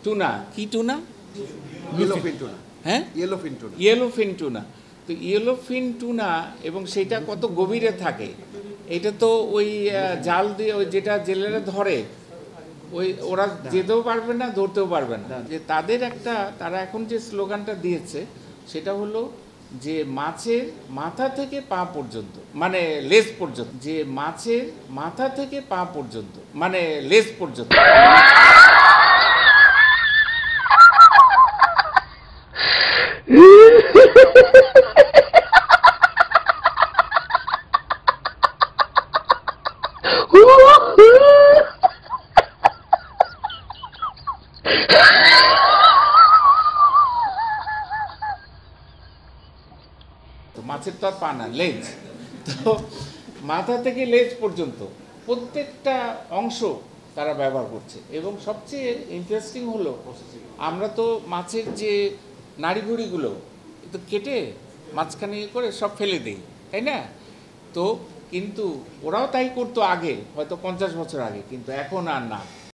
Tuna কি tuna? Yellowfin tuna. হ্যাঁ, yellowfin tuna. Yellowfin tuna. তো ইয়েলোফিন টুনা এবং সেটা কত গভীরে থাকে, এটা তো ওই জাল দিয়ে ওই যেটা জেলেরা ধরে ওই ওরা যেতেও পারবে না, ধরতেও পারবে না। যে তাদের একটা, তারা এখন যে স্লোগানটা দিয়েছে সেটা হলো যে মাছের মাথা থেকে পা পর্যন্ত, মানে লেজ পর্যন্ত, যে মাছের মাথা থেকে পা পর্যন্ত, মানে লেজ পর্যন্ত। তো মাছের তো আর পা না, লেজ। তো মাথা থেকে লেজ পর্যন্ত প্রত্যেকটা অংশ তারা ব্যবহার করছে। এবং সবচেয়ে ইন্টারেস্টিং হলো, আমরা তো মাছের যে নাড়িভুড়িগুলো তো কেটে মাঝখানে করে সব ফেলে দিই, তাই না? তো কিন্তু ওরাও তাই করতো আগে, হয়তো 50 বছর আগে, কিন্তু এখন আর না।